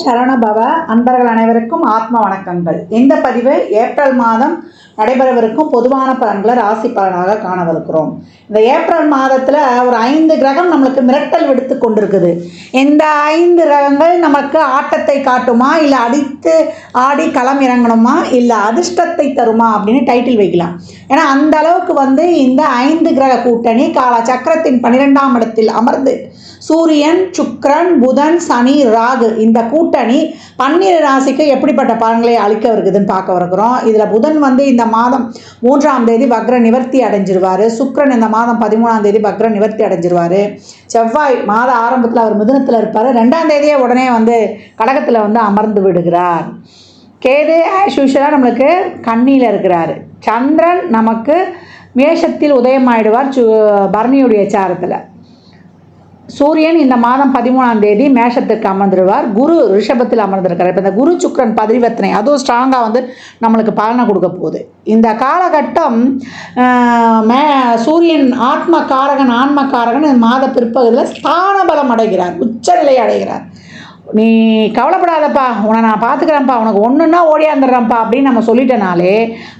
சரவணபவ அன்பர்கள் அனைவருக்கும் ஆத்ம வணக்கங்கள். இந்த பதிவு ஏப்ரல் மாதம் நடைபெறவிருக்கும் பொதுவான பலன்களை ராசி பலனாக காணவிருக்கிறோம். இந்த ஏப்ரல் மாதத்தில் ஒரு 5 கிரகம் நம்மளுக்கு மிரட்டல் விடுத்து கொண்டிருக்குது. இந்த 5 கிரகங்கள் நமக்கு ஆட்டத்தை காட்டுமா, இல்லை அடித்து ஆடி களம் இறங்கணுமா, இல்லை அதிர்ஷ்டத்தை தருமா அப்படின்னு டைட்டில் வைக்கலாம். ஏன்னா அந்த அளவுக்கு இந்த 5 கிரக கூட்டணி கால சக்கரத்தின் 12ஆம் இடத்தில் அமர்ந்து சூரியன், சுக்கிரன், புதன், சனி, ராகு இந்த கூட்டணி 12 ராசிக்கு எப்படிப்பட்ட பலன்களை அளிக்க இருக்குதுன்னு பார்க்க வருகிறோம். இதில் புதன் இந்த மாதம் 3ஆம் தேதி வக்ர நிவர்த்தி அடைஞ்சிருவார். சுக்கிரன் இந்த மாதம் 13ஆம் தேதி வக்ர நிவர்த்தி அடைஞ்சிருவார். செவ்வாய் மாத ஆரம்பத்தில் அவர் மிதுனத்தில் இருப்பார். 2ஆம் தேதியே உடனே கடகத்தில் அமர்ந்து விடுகிறார். கேது ஆஸ் யூஷுவலாக நம்மளுக்கு கன்னியில் இருக்கிறார். சந்திரன் நமக்கு மேஷத்தில் உதயமாயிடுவார் பரணியுடைய சாரத்தில். சூரியன் இந்த மாதம் 13ஆம் தேதி மேஷத்துக்கு அமர்ந்துடுவார். குரு ரிஷபத்தில் அமர்ந்திருக்கிறார். இப்போ இந்த குரு சுக்கிரன் பரிவர்த்தனை அதுவும் ஸ்ட்ராங்காக நம்மளுக்கு பலனை கொடுக்க போகுது. இந்த காலகட்டம் சூரியன் ஆத்மகாரகன் ஆன்மகாரகன் இந்த மாத பிற்பகுதியில் ஸ்தான பலம் அடைகிறார், உச்சநிலை அடைகிறார். நீ கவலைப்படாதப்பா, உன்னை நான் பார்த்துக்கிறேன்ப்பா, உனக்கு ஒன்றுன்னா ஓடியாந்துடுறேன்ப்பா அப்படின்னு நம்ம சொல்லிட்டனாலே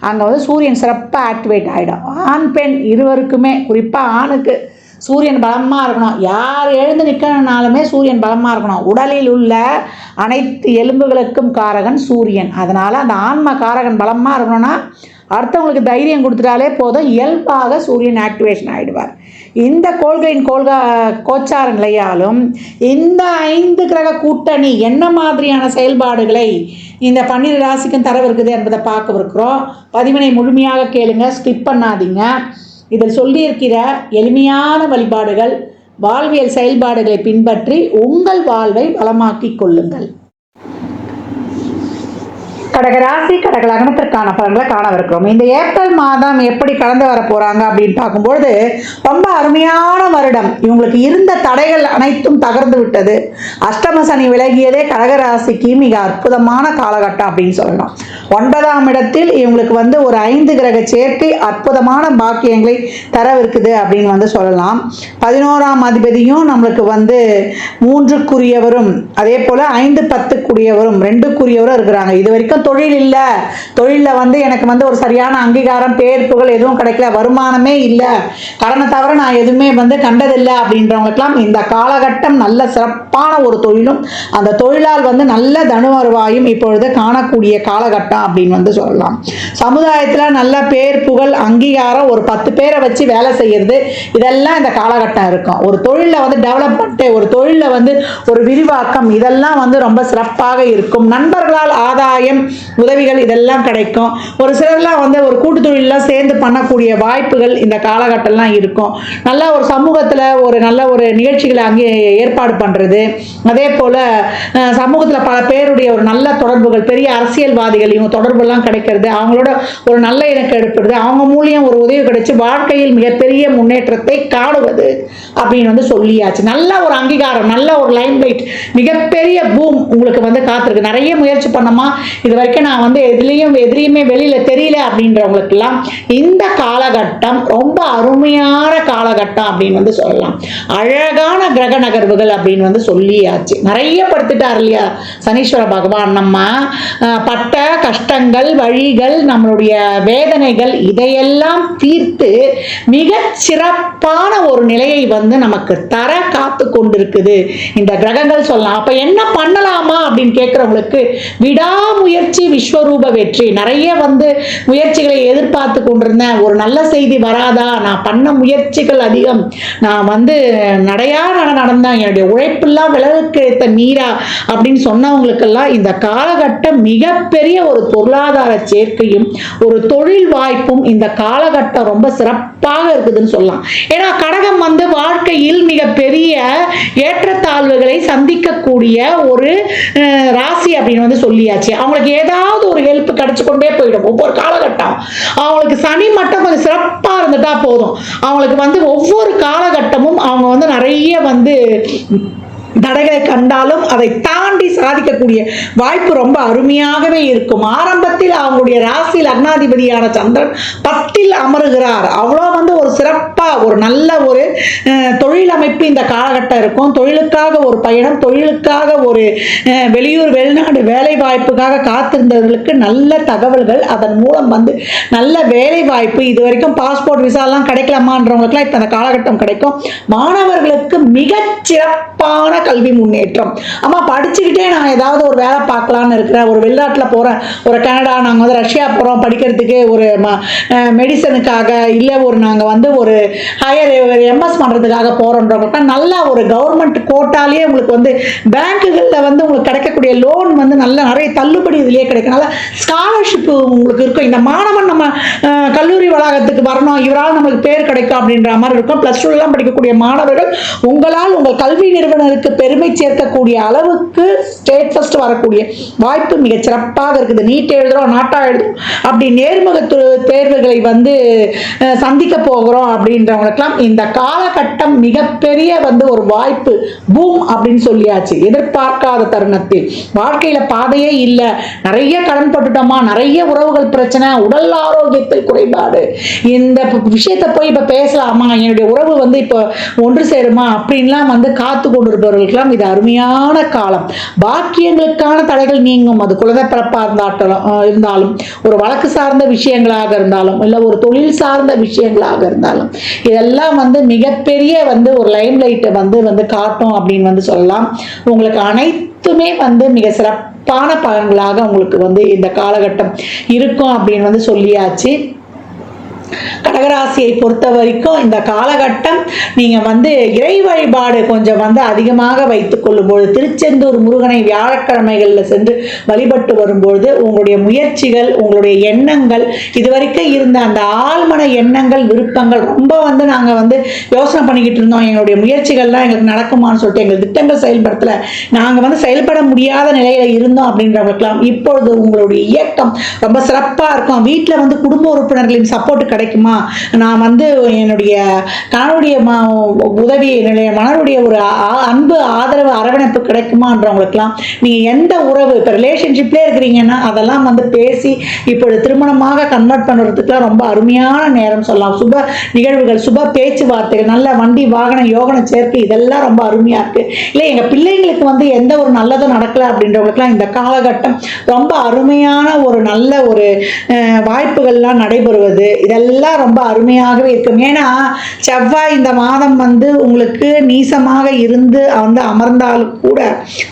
அங்கே சூரியன் சிறப்பாக ஆக்டிவேட் ஆகிடும். ஆண் பெண் இருவருக்குமே, குறிப்பாக ஆணுக்கு சூரியன் பலமாக இருக்கணும். யார் எழுந்து நிற்கணுனாலுமே சூரியன் பலமாக இருக்கணும். உடலில் உள்ள அனைத்து எலும்புகளுக்கும் காரகன் சூரியன். அதனால் அந்த ஆன்ம காரகன் பலமாக இருக்கணும்னா அடுத்தவங்களுக்கு தைரியம் கொடுத்துட்டாலே போதும், இயல்பாக சூரியன் ஆக்டிவேஷன் ஆகிடுவார். இந்த கோள்களின் கோச்சார நிலையாலும் இந்த 5 கிரக கூட்டணி என்ன மாதிரியான செயல்பாடுகளை இந்த 12 ராசிக்கும் தரவிருக்குது என்பதை பார்க்கவிருக்கிறோம். பதிவினை முழுமையாக கேளுங்க, ஸ்கிப் பண்ணாதீங்க. இதில் சொல்லியிருக்கிற எளிமையான வழிபாடுகள், வாழ்வியல் செயல்பாடுகளை பின்பற்றி உங்கள் வாழ்வை வளமாக்கிக் கொள்ளுங்கள். கடகராசி கடக லக்னத்திற்கான பலன்களை காணவிருக்கிறோம். இந்த ஏப்ரல் மாதம் எப்படி கடந்து வர போறாங்க அப்படின்னு பார்க்கும்பொழுது ரொம்ப அருமையான வருடம். இவங்களுக்கு இருந்த தடைகள் அனைத்தும் தகர்ந்து விட்டது. அஷ்டம சனி விலகியதே கடகராசிக்கு மிக அற்புதமான காலகட்டம் அப்படின்னு சொல்லலாம். 9ஆம் இடத்தில் இவங்களுக்கு ஒரு 5 கிரக சேர்க்கை அற்புதமான பாக்கியங்களை தரவிருக்குது அப்படின்னு சொல்லலாம். 11ஆம் அதிபதியும் நம்மளுக்கு 3க்குரியவரும் அதே போல 5, 10க்குரியவரும் 2க்குரியவரும் இருக்கிறாங்க. இது வரைக்கும் தொழில் இல்லை, தொழிலில் எனக்கு ஒரு சரியான அங்கீகாரம், பேர் புகழ் எதுவும் கிடைக்கல, வருமானமே இல்லை, கடனை தவிர நான் எதுவுமே கண்டதில்லை அப்படின்றவங்களுக்கெல்லாம் இந்த காலகட்டம் நல்ல சிறப்பான ஒரு தொழிலும் அந்த தொழிலால் நல்ல தனு வருவாயும் இப்பொழுது காணக்கூடிய காலகட்டம் அப்படின்னு சொல்லலாம். சமுதாயத்தில் நல்ல பேர் புகழ் அங்கீகாரம், ஒரு 10 பேரை வச்சு வேலை செய்யறது, இதெல்லாம் இந்த காலகட்டம் இருக்கும். ஒரு தொழிலில் டெவலப்மெண்ட், ஒரு தொழிலில் ஒரு விரிவாக்கம், இதெல்லாம் ரொம்ப சிறப்பாக இருக்கும். நண்பர்களால் ஆதாயம், உதவிகள் இதெல்லாம் கிடைக்கும். ஒரு சிலர்லாம் ஒரு கூட்டு தொழிலெலாம் சேர்ந்து பண்ணக்கூடிய வாய்ப்புகள் இந்த காலகட்டம்லாம் இருக்கும். நல்ல ஒரு சமூகத்தில் நல்ல ஒரு நிகழ்ச்சிகளை அங்கே ஏற்பாடு பண்ணுறது, அதே போல் சமூகத்தில் பல பேருடைய ஒரு நல்ல தொடர்புகள், பெரிய அரசியல்வாதிகள் இவங்க தொடர்புலாம் கிடைக்கிறது, அவங்களோட ஒரு நல்ல இணக்கம் எடுப்படுது, அவங்க மூலியம் ஒரு உதவி கிடைச்சி வாழ்க்கையில் மிகப்பெரிய முன்னேற்றத்தை காணுவது அப்படின்னு சொல்லியாச்சு. நல்ல ஒரு அங்கீகாரம், நல்ல ஒரு லைம் லைட், மிகப்பெரிய பூம் உங்களுக்கு காத்திருக்கு. நிறைய முயற்சி பண்ணமா, இது வரைக்கும் நான் எதிரியுமே வெளியில தெரியல அப்படின்றவங்களுக்கெல்லாம் இந்த காலகட்டம் ரொம்ப அருமையான காலகட்டம் அப்படின்னு சொல்லலாம். அழகான கிரக நகர்வுகள் அப்படின்னு சொல்லியாச்சு. நிறைய படுத்துட்டார் இல்லையா சனீஸ்வர பகவான். நம்ம பட்ட கஷ்டங்கள், வழிகள், நம்மளுடைய வேதனைகள் இதையெல்லாம் தீர்த்து மிக சிறப்பான ஒரு நிலையை நமக்கு தர காத்து கொண்டிருக்குது இந்த கிரகங்கள் சொல்லலாம். அப்ப என்ன பண்ணலாமா அப்படின்னு கேட்கிறவங்களுக்கு விடாமுயற்சி விஸ்வரூப வெற்றி. நிறைய முயற்சிகளை எதிர்பார்த்து கொண்டிருந்தேன், ஒரு நல்ல செய்தி வராதா, நான் பண்ண முயற்சிகள் அதிகம், நான் நடையா நடந்தேன், என்னுடைய உழைப்பெல்லாம் விலகுக்கு எடுத்த நீரா அப்படின்னு சொன்னவங்களுக்கெல்லாம் இந்த காலகட்டம் மிகப்பெரிய ஒரு பொருளாதார சேர்க்கையும் ஒரு தொழில் வாய்ப்பும் இந்த காலகட்டம் ரொம்ப சிறப்பாக இருக்குதுன்னு சொல்லலாம். ஏன்னா கடகம் வாழ்க்கையில் மிகப்பெரிய ஏற்றத்தாழ்வுகளை சந்திக்கக்கூடிய ஒரு ராசி அப்படின்னு சொல்லியாச்சு. அவங்களுக்கு ஏதாவது ஒரு ஹெல்ப் கிடைச்சு கொண்டே போயிடும் ஒவ்வொரு காலகட்டம். அவங்களுக்கு சனி மட்டும் கொஞ்சம் சிறப்பா இருந்துட்டா போதும். அவங்களுக்கு ஒவ்வொரு காலகட்டமும் அவங்க நிறைய தடைகளை கண்டாலும் அதை தாண்டி சாதிக்கக்கூடிய வாய்ப்பு ரொம்ப அருமையாகவே இருக்கும். ஆரம்பத்தில் அவங்களுடைய ராசி லக்னாதிபதியான சந்திரன் 10ல் அமருகிறார். அவ்வளோ ஒரு சிறப்பா ஒரு நல்ல ஒரு தொழில் அமைப்பு இந்த காலகட்டம் இருக்கும். தொழிலுக்காக ஒரு பயணம், தொழிலுக்காக ஒரு வெளியூர் வெளிநாடு வேலை வாய்ப்புக்காக காத்திருந்தவர்களுக்கு நல்ல தகவல்கள், அதன் மூலம் நல்ல வேலை வாய்ப்பு, இது வரைக்கும் பாஸ்போர்ட் விசாலாம் கிடைக்கலாமான்றவங்களுக்குலாம் இப்போ அந்த காலகட்டம் கிடைக்கும். மாணவர்களுக்கு மிகச் சிறப்பான கல்வி முன்னேற்றம். அம்மா படிச்சுக்கிட்டே நான் ஏதாவது ஒரு வேலை பார்க்கலான்னு இருக்கிறேன், ஒரு வெளிநாட்டில் போகிறேன், ஒரு கனடா, நாங்கள் ரஷ்யா போகிறோம் படிக்கிறதுக்கு, ஒரு மெடிசனுக்காக, இல்லை நாங்கள் ஒரு ஹையர் எம்எஸ் பண்ணுறதுக்காக போகிறோன்றவங்க நல்ல ஒரு கவர்மெண்ட் கோட்டாலேயே உங்களுக்கு பேங்க்குகளில் உங்களுக்கு கிடைக்கக்கூடிய லோன் நல்ல நிறைய தள்ளுபடி இதிலேயே கிடைக்கும். நல்ல ஸ்காலர்ஷிப் உங்களுக்கு இருக்கும். இந்த மாணவன் நம்ம கல்லூரி வளாகத்துக்கு வரணும், இவரால் நமக்கு பேர் கிடைக்கும் அப்படின்ற மாதிரி இருக்கும். +2 எல்லாம் படிக்கக்கூடிய மாணவர்கள் உங்களால் உங்கள் கல்வி நிறுவனருக்கு பெருமை சேர்க்கக்கூடிய அளவுக்கு ஸ்டேட் ஃபர்ஸ்ட் வரக்கூடிய வாய்ப்பு மிக சிறப்பாக இருக்குது. நீட் எழுதுறோம், நாட்டா எழுதுறோம், அப்படி நேர்முக தேர்வுகளை சந்திக்க போகிறோம் அப்படின்றவங்களுக்கெல்லாம் இந்த காலகட்டம் மிகப்பெரிய ஒரு வாய்ப்பு, பூம் அப்படின்னு சொல்லியாச்சு. எதிர்பார்க்காத தருணத்தில் வாழ்க்கையில பாதையே இல்லை, நிறைய கடன் போட்டுட்டோமா, நிறைய உறவுகள் பிரச்சனை, உடல் ஆரோக்கியத்தில் குறைபாடு, இந்த விஷயத்தை போய் இப்ப பேசலாமா, என்னுடைய உறவு இப்போ ஒன்று சேருமா அப்படின்லாம் காத்து கொண்டிருப்பவர்களுக்கெல்லாம் இது அருமையான காலம். பாக்கியங்களுக்கான தடைகள் நீங்கும். அது குழந்தை பிறப்பா இருந்தாலும், ஒரு வழக்கு சார்ந்த விஷயங்களாக இருந்தாலும், இல்லை ஒரு தொழில் சார்ந்த விஷயங்களாக இருந்தாலும், இதெல்லாம் மிகப்பெரிய ஒரு லைம் லைட்டை காட்டும் அப்படின்னு சொல்லலாம். உங்களுக்கு அனைத்துமே மிக சிறப்பான பலன்களாக உங்களுக்கு இந்த காலகட்டம் இருக்கும் அப்படின்னு சொல்லியாச்சு. கடகராசியை பொறுத்த வரைக்கும் இந்த காலகட்டம் நீங்க இறை வழிபாடு கொஞ்சம் அதிகமாக வைத்துக் கொள்ளும்போது, திருச்செந்தூர் முருகனை வியாழக்கிழமைகள்ல சென்று வழிபட்டு வரும்பொழுது உங்களுடைய முயற்சிகள், உங்களுடைய எண்ணங்கள், இதுவரைக்கும் இருந்த அந்த ஆழ்மன எண்ணங்கள், விருப்பங்கள் ரொம்ப நாங்க யோசனை பண்ணிக்கிட்டு இருந்தோம், எங்களுடைய முயற்சிகள்லாம் எங்களுக்கு நடக்குமான்னு சொல்லிட்டு எங்கள் திட்டங்கள் செயல்படுத்தல, நாங்க செயல்பட முடியாத நிலையில இருந்தோம் அப்படின்றவங்களுக்கெல்லாம் இப்பொழுது உங்களுடைய இயக்கம் ரொம்ப சிறப்பா இருக்கும். வீட்டில் குடும்ப உறுப்பினர்களின் சப்போர்ட் கிடைக்குமா, நான் என்னுடைய கணவனுடைய உதவி, என்னுடைய மனனுடைய ஒரு அன்பு, ஆதரவு, அரவணைப்பு கிடைக்குமான்றவங்களுக்குலாம் நீங்க எந்த உறவு இப்போ ரிலேஷன்ஷிப்லேயே இருக்கிறீங்கன்னா அதெல்லாம் பேசி இப்பொழுது திருமணமாக கன்வெர்ட் பண்ணுறதுக்குலாம் ரொம்ப அருமையான நேரம் சொல்லலாம். சுப நிகழ்வுகள், சுப பேச்சுவார்த்தைகள், நல்ல வண்டி வாகன யோகன சேர்க்கை, இதெல்லாம் ரொம்ப அருமையா இருக்கு. இல்லை எங்க பிள்ளைங்களுக்கு எந்த ஒரு நல்லதும் நடக்கல அப்படின்றவங்களுக்குலாம் இந்த காலகட்டம் ரொம்ப அருமையான ஒரு நல்ல ஒரு வாய்ப்புகள்லாம் நடைபெறுவது, இதெல்லாம் ரொம்ப அருமையாகவே இருக்கும். ஏன்னா செவ்வாய் இந்த மாதம் உங்களுக்கு நீசமாக இருந்து அமர்ந்தாலும் கூட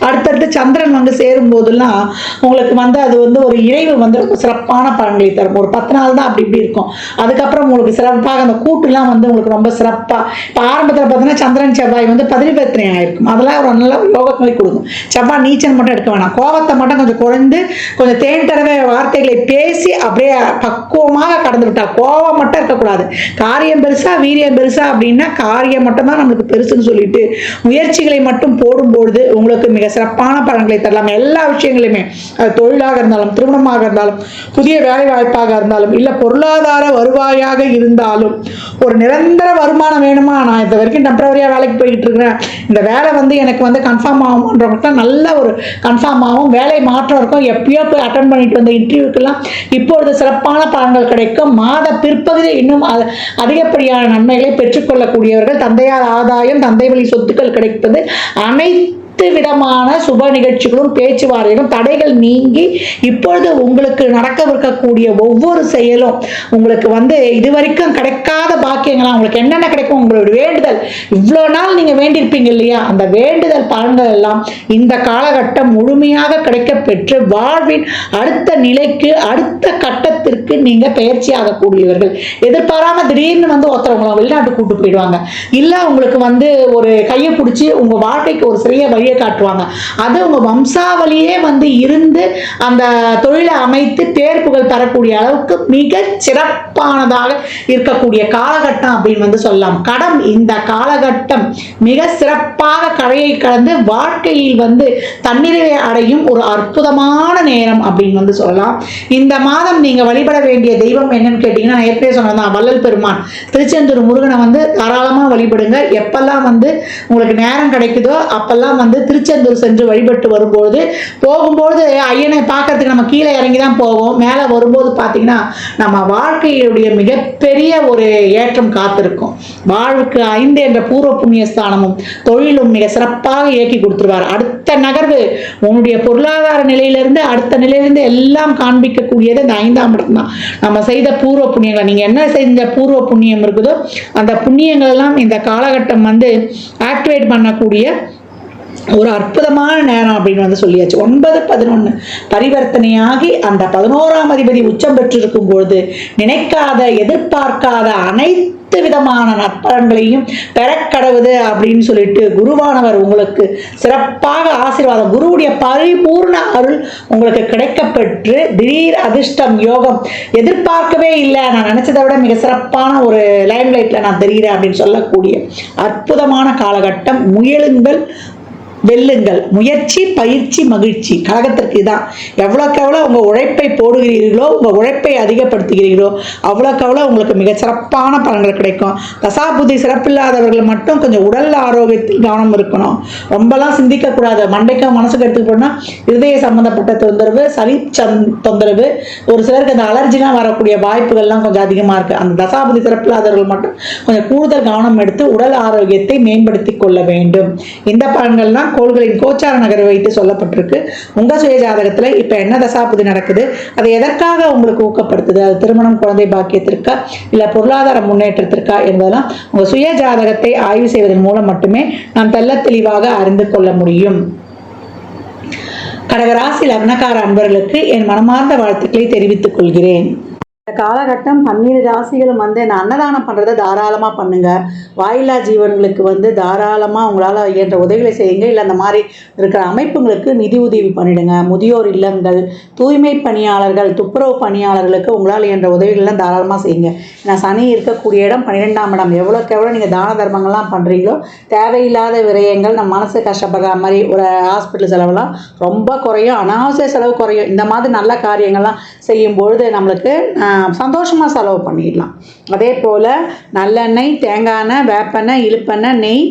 அடுத்தடுத்து சந்திரன் சேரும் போதெல்லாம் உங்களுக்கு அது ஒரு இறைவு ரொம்ப சிறப்பான பலன்களை தரும். ஒரு 10 நாள் தான் அப்படி இப்படி இருக்கும். அதுக்கப்புறம் உங்களுக்கு சிறப்பாக அந்த கூட்டுலாம் உங்களுக்கு ரொம்ப சிறப்பா, இப்போ ஆரம்பத்தில் பார்த்தீங்கன்னா சந்திரன் செவ்வாய் பதிரிபத்தினை ஆயிருக்கும், அதெல்லாம் ஒரு நல்ல யோகங்களை கொடுக்கும். செவ்வாய் நீச்சல் மட்டும் எடுக்க வேணாம், கோபத்தை மட்டும் கொஞ்சம் குறைந்து கொஞ்சம் தேன் தடவை வார்த்தைகளை பேசி அப்படியே பக்குவமாக கடந்து விட்டா, கோபம் மட்டும் இருக்கக்கூடாது. காரியம் பெருசா வீரியம் பெருசா அப்படின்னா காரியம் மட்டும் தான் நமக்கு பெருசுன்னு சொல்லிட்டு முயற்சிகளை மட்டும் போடும்பொழுது உங்களுக்கு மிக சிறப்பான பலன்களை தரலாம். எல்லா விஷயங்களையுமே, அது தொழிலாக இருந்தாலும், திருமணமாக இருந்தாலும், புதிய வேலை வாய்ப்பாக இருந்தாலும், இல்லை பொருளாதார வருவாயாக இருந்தாலும், ஒரு நிரந்தர வருமானம் வேணுமா, நான் இது வரைக்கும் டெம்பரவரியா வேலைக்கு போய்கிட்டு இருக்கிறேன், இந்த வேலை எனக்கு கன்ஃபார்ம் ஆகும்ன்றவங்க நல்ல ஒரு கன்ஃபார்ம் ஆகும். வேலை மாற்றம் இருக்கும். எப்பயோ போய் அட்டன் பண்ணிட்டு வந்த இன்டர்வியூக்கெல்லாம் இப்பொழுது சிறப்பான பலன்கள் கிடைக்கும். மாத பிற்பகுதியில் இன்னும் அதிகப்படியான நன்மைகளை பெற்றுக்கொள்ளக்கூடியவர்கள். தந்தையார் ஆதாயம், தந்தை வழி சொத்துக்கள் கிடைப்பது, அனைத்து விதமான சுப நிகழ்ச்சிகளும் பேச்சுவார்த்தைகளும் தடைகள் நீங்கி இப்பொழுது உங்களுக்கு நடக்கவிருக்கக்கூடிய ஒவ்வொரு செயலும் உங்களுக்கு இதுவரைக்கும் கிடைக்காத பாக்கியங்களா உங்களுக்கு என்னென்ன கிடைக்கும், உங்களுடைய வேண்டுதல், இவ்வளோ நாள் நீங்க வேண்டியிருப்பீங்க இல்லையா, அந்த வேண்டுதல் பலன்கள் எல்லாம் இந்த காலகட்டம் முழுமையாக கிடைக்க பெற்று வாழ்வின் அடுத்த நிலைக்கு, அடுத்த கட்டத்திற்கு நீங்க பயிற்சி ஆகக்கூடியவர்கள். எதிர்பாராம திடீர்னு ஒருத்தவங்களை வெளிநாட்டு கூட்டு போயிடுவாங்க, இல்ல உங்களுக்கு ஒரு கையை பிடிச்சி உங்க வாழ்க்கைக்கு ஒரு சிறிய வழி வழியை காட்டுவாங்க. அது உங்க வம்சாவளியே வந்து இருந்து அந்த தொழிலை அமைத்து பேர் புகழ் தரக்கூடிய அளவுக்கு மிக சிறப்பானதாக இருக்கக்கூடிய காலகட்டம் அப்படின்னு வந்து சொல்லலாம். கடம் இந்த காலகட்டம் மிக சிறப்பாக கரையை கடந்து வாழ்க்கையில் வந்து தன்னிறைவை அடையும் ஒரு அற்புதமான நேரம் அப்படின்னு வந்து சொல்லலாம். இந்த மாதம் நீங்க வழிபட வேண்டிய தெய்வம் என்னன்னு கேட்டீங்கன்னா, நான் ஏற்கனவே சொன்னதான் வள்ளல் பெருமான், திருச்செந்தூர் முருகனை வந்து தாராளமா வழிபடுங்க. எப்பெல்லாம் வந்து உங்களுக்கு நேரம் கிடைக்குதோ அப்பெல்லாம் வந்து திருச்செந்தூர் சென்று வழிபட்டு வரும்போது, போகும்போது ஐயனை பார்க்கறதுக்கு நம்ம கீழே இறங்கி தான் போவோம். மேலே வரும்போது பார்த்தீங்கன்னா நம்ம வாழ்க்கையுடைய மிகப்பெரிய ஒரு ஏற்றம் காத்திருக்கும். வாழ்வுக்கு 5 என்ற பூர்வ புண்ணிய ஸ்தானமும் தொழிலும் மிக சிறப்பாக இயக்கி கொடுத்துருவார். அடுத்த நகர்வு உன்னுடைய பொருளாதார நிலையிலிருந்து அடுத்த நிலையிலிருந்து எல்லாம் காண்பிக்கக்கூடியது இந்த 5ஆம் இடம் தான். நம்ம செய்த பூர்வ புண்ணியங்கள், நீங்க என்ன செஞ்ச பூர்வ புண்ணியம் இருக்குதோ அந்த புண்ணியங்கள் எல்லாம் இந்த காலகட்டம் வந்து ஆக்டிவேட் பண்ணக்கூடிய ஒரு அற்புதமான நேரம் அப்படின்னு வந்து சொல்லியாச்சு. 9-11 பரிவர்த்தனையாகி அந்த 11ஆம் அதிபதி உச்சம் பெற்றிருக்கும் பொழுது நினைக்காத எதிர்பார்க்காத அனைத்து விதமான நற்பலன்களையும் பெறக்கடவுது அப்படின்னு சொல்லிட்டு குருவானவர் உங்களுக்கு சிறப்பாக ஆசீர்வாதம், குருவுடைய பரிபூர்ண அருள் உங்களுக்கு கிடைக்கப்பெற்று திடீர் அதிர்ஷ்டம் யோகம் எதிர்பார்க்கவே இல்லை, நான் நினைச்சதை விட மிக சிறப்பான ஒரு லைம் லைட்ல நான் தெரிகிறேன் அப்படின்னு சொல்லக்கூடிய அற்புதமான காலகட்டம். முயலுங்கள், வெல்லுங்கள். முயற்சி, பயிற்சி, மகிழ்ச்சி. கழகத்திற்கு தான் எவ்வளோக்கு எவ்வளோ உங்கள் உழைப்பை போடுகிறீர்களோ, உங்கள் உழைப்பை அதிகப்படுத்துகிறீர்களோ அவ்வளோக்கு எவ்வளோ உங்களுக்கு மிகச்சிறப்பான பலன்கள் கிடைக்கும். தசாபுத்தி சிறப்பில்லாதவர்கள் மட்டும் கொஞ்சம் உடல் ஆரோக்கியத்தில் கவனம் இருக்கணும். ரொம்பலாம் சிந்திக்கக்கூடாது. மண்டைக்கும் மனசுக்கு எடுத்துக்க போனால் இருதய சம்மந்தப்பட்ட தொந்தரவு, சளி தொந்தரவு, ஒரு சிலருக்கு அந்த அலர்ஜிலாம் வரக்கூடிய வாய்ப்புகள்லாம் கொஞ்சம் அதிகமாக இருக்குது. அந்த தசாபுத்தி சிறப்பில்லாதவர்கள் மட்டும் கொஞ்சம் கூடுதல் கவனம் எடுத்து உடல் ஆரோக்கியத்தை மேம்படுத்தி கொள்ள வேண்டும். இந்த பலன்கள்லாம் கோள்களின் கோச்சார நகரை வைத்து சொல்லப்பட்டிருக்கு. உங்க சுய ஜாதகத்துல இப்ப என்ன தசாபுதி நடக்குது, அதை எதற்காக உங்களுக்கு ஊக்கப்படுத்துது, அது திருமணம், குழந்தை பாக்கியத்திற்கா இல்ல பொருளாதார முன்னேற்றத்திற்கா என்பதெல்லாம் உங்க சுய ஜாதகத்தை ஆய்வு செய்வதன் மூலம் மட்டுமே நாம் தெள்ள தெளிவாக அறிந்து கொள்ள முடியும். கடகராசி லக்னக்கார அன்பர்களுக்கு என் மனமார்ந்த வாழ்த்துக்களை தெரிவித்துக் கொள்கிறேன். இந்த காலகட்டம் 12 ராசிகளும் வந்து இந்த அன்னதானம் பண்ணுறதை தாராளமாக பண்ணுங்க. வாயில்லா ஜீவன்களுக்கு வந்து தாராளமாக உங்களால் இயன்ற உதவிகளை செய்யுங்க. இல்லை அந்த மாதிரி இருக்கிற அமைப்புங்களுக்கு நிதி உதவி பண்ணிடுங்க. முதியோர் இல்லங்கள், தூய்மை பணியாளர்கள், துப்புரவு பணியாளர்களுக்கு உங்களால் இயன்ற உதவிகள்லாம் தாராளமாக செய்யுங்க. ஏன்னா சனி இருக்கக்கூடிய இடம் 12ஆம் இடம். எவ்வளோக்கு எவ்வளோ நீங்கள் தான தர்மங்கள்லாம் பண்ணுறீங்களோ தேவையில்லாத விரயங்கள், நம்ம மனசு கஷ்டப்படுற மாதிரி ஒரு ஹாஸ்பிட்டல் செலவெல்லாம் ரொம்ப குறையும், அனாவசிய செலவு குறையும். இந்த மாதிரி நல்ல காரியங்கள்லாம் செய்யும்பொழுது நம்மளுக்கு சந்தோஷமாக செலவு பண்ணிடலாம். அதே போல் நல்லெண்ணெய், தேங்காய் எண்ணெய், வேப்பெண்ணெய், இழுப்பெண்ணெய், நெய்,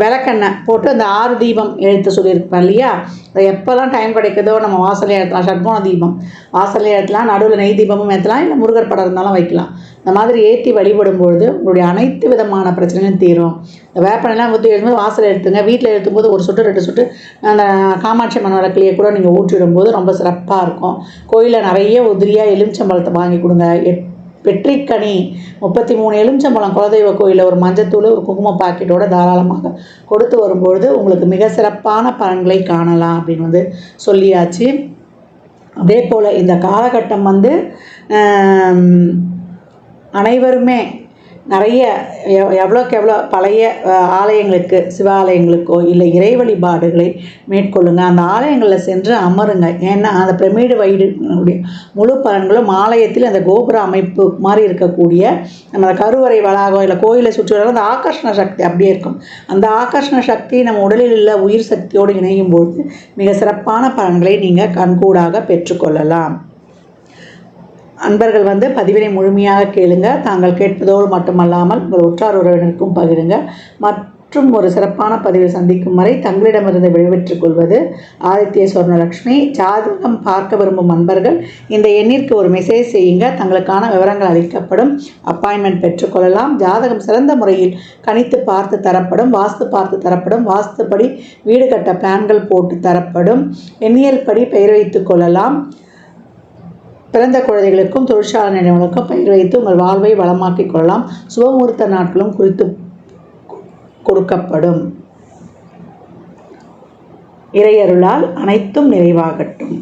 விளக்கெண்ணெய் போட்டு அந்த 6 தீபம் எழுத்து சொல்லியிருப்பேன் இல்லையா, அது எப்போல்லாம் டைம் கிடைக்குதோ நம்ம வாசலே ஏற்றலாம். ஷட்கோண தீபம் வாசலே ஏற்றலாம், நடுவில் நெய் தீபமும் ஏற்றலாம், இல்லை முருகர் படம் இருந்தாலும் வைக்கலாம். இந்த மாதிரி ஏற்றி வழிபடும் பொழுது உங்களுடைய அனைத்து விதமான பிரச்சனைகளும் தீரும். இந்த வேப்பெண்ணெய்லாம் ஊற்றி எழுதும்போது வாசல் எடுத்துங்க. வீட்டில் எழுத்தும்போது 1 சொட்டு 2 சொட்டு அந்த காமாட்சி அம்மன் விளக்குலையே கூட நீங்கள் ஊற்றிடும்போது ரொம்ப சிறப்பாக இருக்கும். கோயிலில் நிறைய உதிரியாக எலுமிச்சம்பழத்தை வாங்கி கொடுங்க. வெற்றிக்கனி 33 எலுமிச்சம்பழம் குலதெய்வ கோயிலில் ஒரு மஞ்சத்தூள், ஒரு குங்கும பாக்கெட்டோட தாராளமாக கொடுத்து வரும்பொழுது உங்களுக்கு மிக சிறப்பான பலன்களை காணலாம் அப்படின்னு வந்து சொல்லியாச்சு. அதே போல் இந்த காலகட்டம் வந்து அனைவருமே நிறைய எவ்வளோக்கு எவ்வளோ பழைய ஆலயங்களுக்கு, சிவாலயங்களுக்கோ இல்லை இறை வழிபாடுகளை மேற்கொள்ளுங்க. அந்த ஆலயங்களில் சென்று அமருங்க. ஏன்னா அந்த பிரமிடு வயிறுடைய முழு பலன்களும் ஆலயத்தில் அந்த கோபுர அமைப்பு மாதிரி இருக்கக்கூடிய நம்ம கருவறை வளாகம் இல்லை கோயிலை சுற்றி வர அந்த ஆகர்ஷண சக்தி அப்படியே இருக்கும். அந்த ஆகர்ஷண சக்தி நம்ம உடலில் உள்ள உயிர் சக்தியோடு இணையும் பொழுது மிக சிறப்பான பலன்களை நீங்கள் கண்கூடாக பெற்றுக்கொள்ளலாம். அன்பர்கள் வந்து பதிவினை முழுமையாக கேளுங்க. தாங்கள் கேட்பதோடு மட்டுமல்லாமல் உங்கள் உற்றார் உறவினருக்கும் பகிருங்க. மற்றும் ஒரு சிறப்பான பதிவில் சந்திக்கும் வரை தங்களிடமிருந்து விடைபெற்றுக் கொள்வது ஆதித்ய சொர்ணலட்சுமி. ஜாதகம் பார்க்க விரும்பும் அன்பர்கள் இந்த எண்ணிற்கு ஒரு மெசேஜ் செய்யுங்க. தங்களுக்கான விவரங்கள் அளிக்கப்படும். அப்பாயின்மெண்ட் பெற்றுக்கொள்ளலாம். ஜாதகம் சிறந்த முறையில் கணித்து பார்த்து தரப்படும். வாஸ்து பார்த்து தரப்படும். வாஸ்துப்படி வீடு கட்ட பிளான்கள் போட்டு தரப்படும். எண்ணியல் படி பெயர் வைத்துக் கொள்ளலாம். பிறந்த குழந்தைகளுக்கும் தொழிற்சாலை நிறுவனங்களுக்கும் பெயர் வைத்து உங்கள் வாழ்வை வளமாக்கிக் கொள்ளலாம். சுபமுகூர்த்த நாட்களும் குறித்து கொடுக்கப்படும். இறையருளால் அனைத்தும் நிறைவாகட்டும்.